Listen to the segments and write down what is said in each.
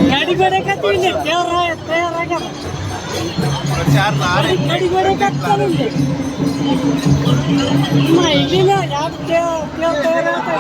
गाडी गोडे का तीन तयार आहे का गाडी गोडे का चालून दे माहिती ना यात तयार आहे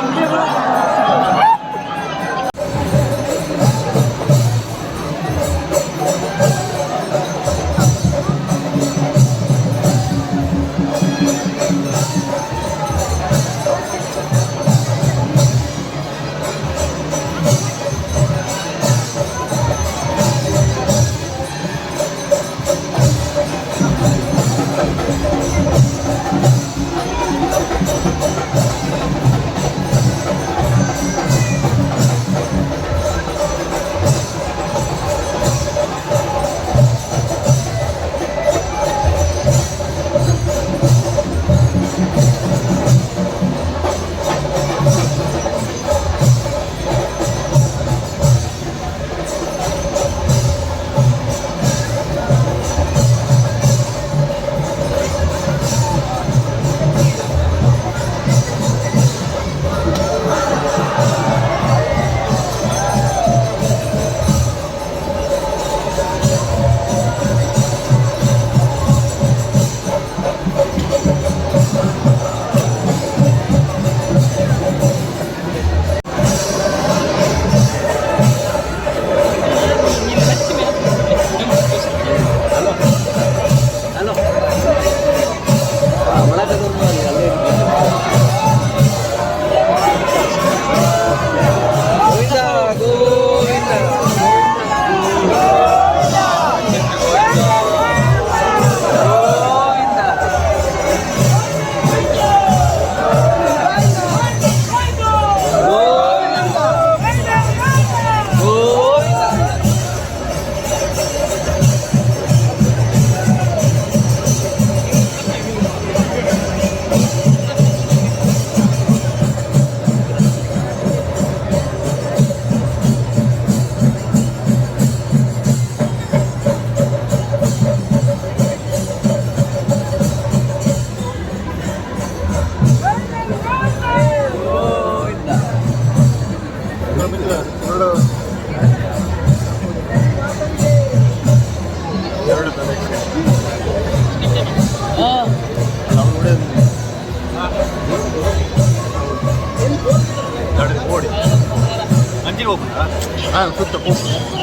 ಸುತ್ತ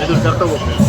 ಇದು ಕರ್ಕೊಂಡು ಹೋಗ್ತೀವಿ.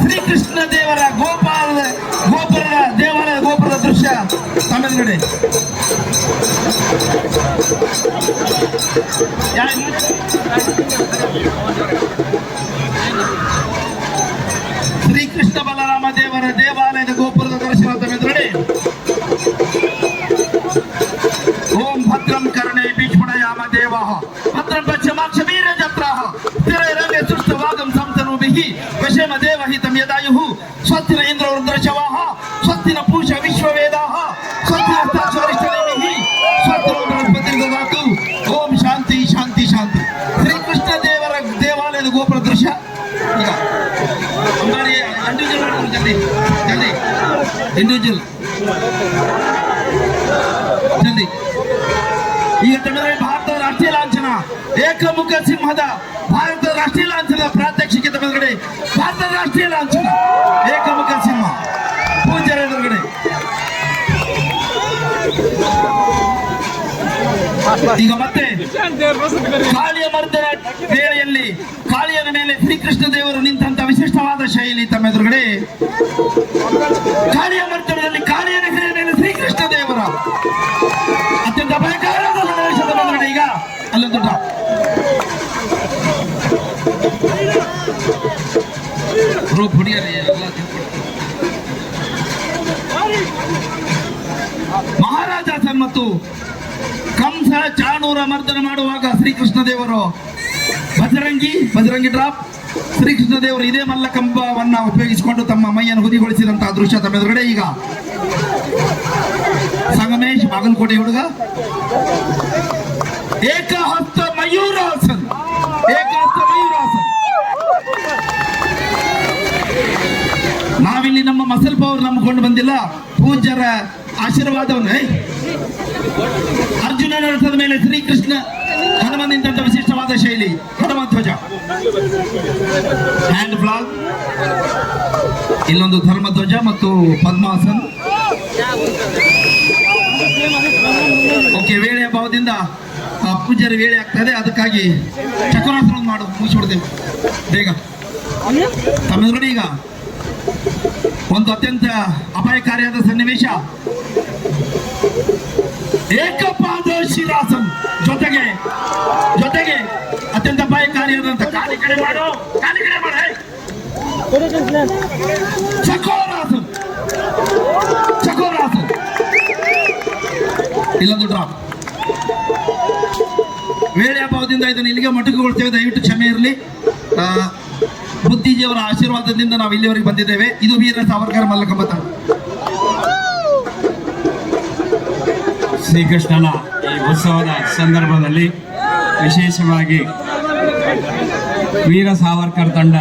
ಶ್ರೀಕೃಷ್ಣ ದೇವರ ಗೋಪುರದ ದೇವಾಲಯ ಗೋಪುರದ ದೃಶ್ಯ ತಮಿಳುನಾಡು. ಶ್ರೀಕೃಷ್ಣ ಬಲರಾಮ ದೇವರ ದೇವಾಲಯದ ಗೋಪುರದ ದರ್ಶನ ತಮಿಳುನಾಡು. ಓಂ ಭದ್ರಂ ಕರ್ಣೇ ಭೀಷ್ಮಣಯಾಮ ದೇವಾಃ ಭದ್ರಂ ಪಶ್ಯಮಾಕ್ಷ ವೀರ್ಯಜತ್ರಾಃ ಸ್ಥಿರೈರಂಗೆ ಸೃಷ್ಟವಾಗಂ ಸಂತನೂಭಿಃ ವಶೇಮ ದೇವಹಿತಂ ಯದಾಯುಃ ಸ್ವಸ್ತಿನ ಇಂದ್ರ ರುದ್ರಶವಾಃ ಸ್ವಸ್ತಿನ ಪೂಷ ವಿಶ್ವವೇದಾಃ ಸ್ವಸ್ತಿನ ಸ್ಥಾಶ್ವರಿಷ್ಠನೇಮಿಃ ಸ್ವಸ್ತಿನೋ ಬೃಹಸ್ಪತಿರ್ದದಾತು. ಓಂ ಶಾಂತಿ ಶಾಂತಿ ಶಾಂತಿ. ಶ್ರೀಕೃಷ್ಣ ದೇವರ ದೇವಾಲಯದ ಗೋಪುರ ದೃಶ್ಯ. ಈಗ ಇಂಡಿವಿಜುವಲ್ ಜಲ್ದಿ. ಈಗ ತಮಿಳುನಾಡು ಭಾರತದ ರಾಷ್ಟ್ರೀಯ ಲಾಂಛನ ಏಕಮುಖ ಸಿಂಹದ ಭಾರತದ ರಾಷ್ಟ್ರೀಯ ಲಾಂಛನದ ಪ್ರಾತ್ಯಕ್ಷಿಕೆ ತಮಿಳುನಾಡು. ಭಾರತದ ರಾಷ್ಟ್ರೀಯ ಲಾಂಛನ ಏಕಮುಖ ಸಿಂಹ ಪೂಜಾರ ಎದುರುಗಡೆ. ಈಗ ಮತ್ತೆ ಕಾಳಿಯ ಮರ್ದನ ವೇಳೆಯಲ್ಲಿ ಕಾಳಿಯನ ಮೇಲೆ ಶ್ರೀಕೃಷ್ಣ ದೇವರು ನಿಂತಹ ವಿಶಿಷ್ಟವಾದ ಶೈಲಿ ತಮ್ಮ ಎದುರುಗಡೆ. ಕಾಳಿಯ ಮರ್ದನದಲ್ಲಿ ಕಾಳಿಯನ ಮೇಲೆ ಶ್ರೀಕೃಷ್ಣ ದೇವರ ಅತ್ಯಂತ ಭಯಂಕರವಾದ ಸನ್ನಿವೇಶದ ಎದುರುಗಡೆ. ಈಗ ಅಲ್ಲೊಂದು ರೂಪ್ ಹುಡಿಯರಿ ಎಲ್ಲ ಮಹಾರಾಜಾಸನ್ ಮತ್ತು ಕಂಸ ಚಾಣೂರ ಮರ್ದನ ಮಾಡುವಾಗ ಶ್ರೀಕೃಷ್ಣ ದೇವರು ಬಜರಂಗಿ ಡ್ರಾಪ್. ಶ್ರೀಕೃಷ್ಣ ದೇವರು ಇದೇ ಮಲ್ಲಕಂಬವನ್ನ ಉಪಯೋಗಿಸಿಕೊಂಡು ತಮ್ಮ ಮೈಯನ್ನು ಹುದಿಗೊಳಿಸಿದಂತಹ ದೃಶ್ಯ ತಮ್ಮ ಎದುರುಗಡೆ. ಈಗ ಸಂಗಮೇಶ್ ಬಾಗಲಕೋಟೆ ಹುಡುಗ ಏಕಹಸ್ತ ಮಯೂರಾಸನ್. ನಾವಿಲ್ಲಿ ನಮ್ಮ ಮಸಲ್ ಪವರ್ ನಂಬಿಕೊಂಡು ಬಂದಿಲ್ಲ, ಪೂಜ್ಯರ ಆಶೀರ್ವಾದವನ್ನು. ಅರ್ಜುನನ ರಥದ ಮೇಲೆ ಶ್ರೀಕೃಷ್ಣ ಹನುಮನ್ ನಿಂತ ವಿಶಿಷ್ಟವಾದ ಶೈಲಿ ಹನುಮ ಧ್ವಜ, ಹ್ಯಾಂಡ್ ಫ್ಲಾಗ್, ಇಲ್ಲೊಂದು ಧರ್ಮ ಧ್ವಜ ಮತ್ತು ಪದ್ಮಾಸನ್. ಓಕೆ, ವೇಳೆಯ ಭಾವದಿಂದ ಪೂಜಾರಿ ವೇಳೆ ಆಗ್ತದೆ, ಅದಕ್ಕಾಗಿ ಚಕ್ರಾಸನ ಮಾಡು ಮುಗಿಸ್ಬಿಡ್ತೇವೆ ಬೇಗ. ತಮ್ಮೆದುರು ಈಗ ಒಂದು ಅತ್ಯಂತ ಅಪಾಯಕಾರಿಯಾದ ಸನ್ನಿವೇಶ. ಏಕಪಾದ ಶಿರಾಸನ್ ಜೊತೆಗೆ ಜೊತೆಗೆ ಅತ್ಯಂತ ಅಪಾಯಕಾರಿಯಾದಂತ ಕಾಲಿ ಕಡೆ ಮಾಡು, ಕಾಲಿ ಕಡೆ ಮಾಡ. ಚಕೋರಾಸನ್, ಚಕೋರಾಸನ್, ಇಲ್ಲೊಂದು ಡ್ರಾಪ್. ವೇಳೆ ಅಭಾವದಿಂದ ಇದನ್ನು ಇಲ್ಲಿಗೆ ಮೊಟಕುಗೊಳ್ತೇವೆ, ದಯವಿಟ್ಟು ಕ್ಷಮೆ ಇರಲಿ. ಬುದ್ಧಿಜಿಯವರ ಆಶೀರ್ವಾದದಿಂದ ನಾವು ಇಲ್ಲಿವರೆಗೆ ಬಂದಿದ್ದೇವೆ. ಇದು ವೀರ ಸಾವರ್ಕರ್ ಮಲ್ಲಕಂಬತ. ಶ್ರೀಕೃಷ್ಣನ ಈ ಉತ್ಸವದ ಸಂದರ್ಭದಲ್ಲಿ ವಿಶೇಷವಾಗಿ ವೀರ ಸಾವರ್ಕರ್ ತಂಡ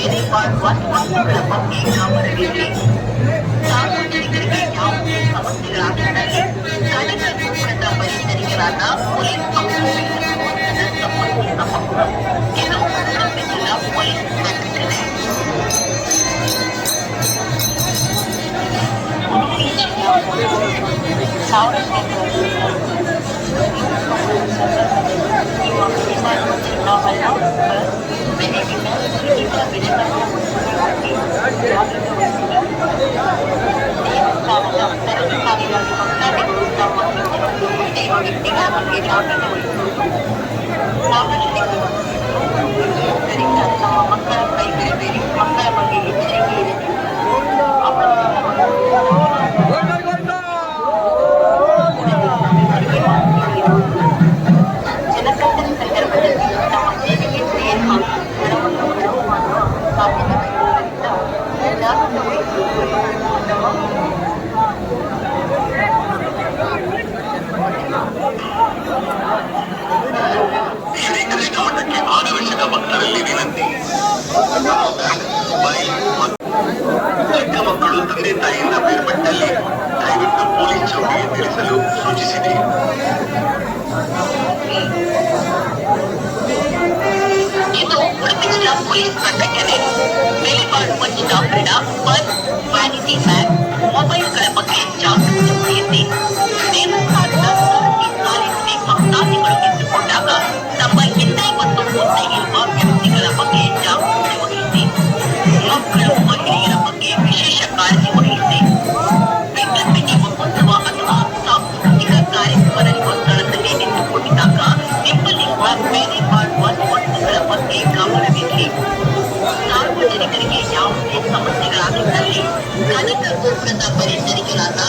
ಬೆಲೆ ಬಾಳುವ ವಸ್ತುಗಳ ಬಗ್ಗೆ ಗಮನವಿರಲಿ. ಸಾರ್ವಜನಿಕರಿಗೆ ಯಾವುದೇ ಸಮಸ್ಯೆಗಳಾಗಿದ್ದಲ್ಲಿ ಕಳೆದ ದೂರದ ಪರಿಚರಿಗಳಾದ ಪೊಲೀಸ್ ಸಂಬಂಧಿತ ಮಕ್ಕಳು ಕೆಲವು ಸಂಸ್ಥೆಗಳ ಪೊಲೀಸ್ ಸಂಘಟನೆ ಮಕ್ಕಳ ಕೈ ಬಿಡಬೇಡಿ, ಮಕ್ಕಳ ಬಗ್ಗೆ ಎಚ್ಚರಿಕೆ ಇರಲಿ. ಜನಸಂದಣಿ ಸಂದರ್ಭದಲ್ಲಿ ನಮ್ಮ ಸೇವೆಗೆ ಸೇರಿ ಹಣವನ್ನು ಕಳವು ಮಾಡುವ ಸಾಧ್ಯತೆಗಳಿರುವುದರಿಂದ ಜಾಗೃತ ವಹಿಸಿಕೊಳ್ಳುವುದು ಅಥವಾ ಶ್ರೀಕೃಷ್ಣ ಮಠಕ್ಕೆ 6 ವರ್ಷದ ಭಕ್ತರಲ್ಲಿ ವಿನಂತಿ. ಚಿಕ್ಕ ಮಕ್ಕಳು ತಂದೆ ತಾಯಿಯಿಂದ ಬೇರ್ಪಟ್ಟಲ್ಲಿ ದಯವಿಟ್ಟು ಪೊಲೀಸ್ ಚೌಕಿಗೆ ತಿಳಿಸಲು ಸೂಚಿಸಿದೆ. ಇದು ಉಡುಪಿ ಜಿಲ್ಲಾ ಪೊಲೀಸ್ ಪ್ರಕಟಣೆ. ಬೆಲೆ ಬಾಳುವ ಚಿನ್ನಾಭರಣ, ಪರ್ಸ್, ವ್ಯಾನಿಟಿ ಬ್ಯಾಗ್, ಮೊಬೈಲ್ಗಳ ಬಗ್ಗೆ ಜಾಗೃತಿ ವಹಿಸಿ. ದೇವಸ್ಥಾನದ ಕಾಲೇಜಿಗೆ ಭಕ್ತಾದಿಗಳು ನಿಂತುಕೊಂಡಾಗ ತಮ್ಮ ಹಿಂದೆ ಮತ್ತು ಮುಂದೆ ಇರುವ ವ್ಯಕ್ತಿಗಳ ಬಗ್ಗೆ ಜಾಗೃತಿ ವಹಿಸಿ. ಮಕ್ಕಳು, ಮಹಿಳೆಯರ ಬಗ್ಗೆ ವಿಶೇಷ ಕಾಳಜಿ ವಹಿಸಿ. ವಿದ್ಯುನ್ಮಾನ ಮಹೋತ್ಸವ ಅಥವಾ ಸಾಂಸ್ಕೃತಿಕ ಕಾರ್ಯಕ್ರಮ ನಡೆಯುವ ಸ್ಥಳದಲ್ಲಿ ನಿಂತುಕೊಂಡಿದ್ದಾಗ ನಿಮ್ಮಲ್ಲಿರುವ ಬೆಲೆ ಬಾಳುವ ವಸ್ತುಗಳ ಬಗ್ಗೆ ಗಮನವಿರಲಿ. ಸಾರ್ವಜನಿಕರಿಗೆ ಯಾವುದೇ ಸಮಸ್ಯೆಗಳಾಗಿದ್ದಲ್ಲಿ ಕಳೆದ ದೂರದ ಪರಿಚರಿಗಳಾದ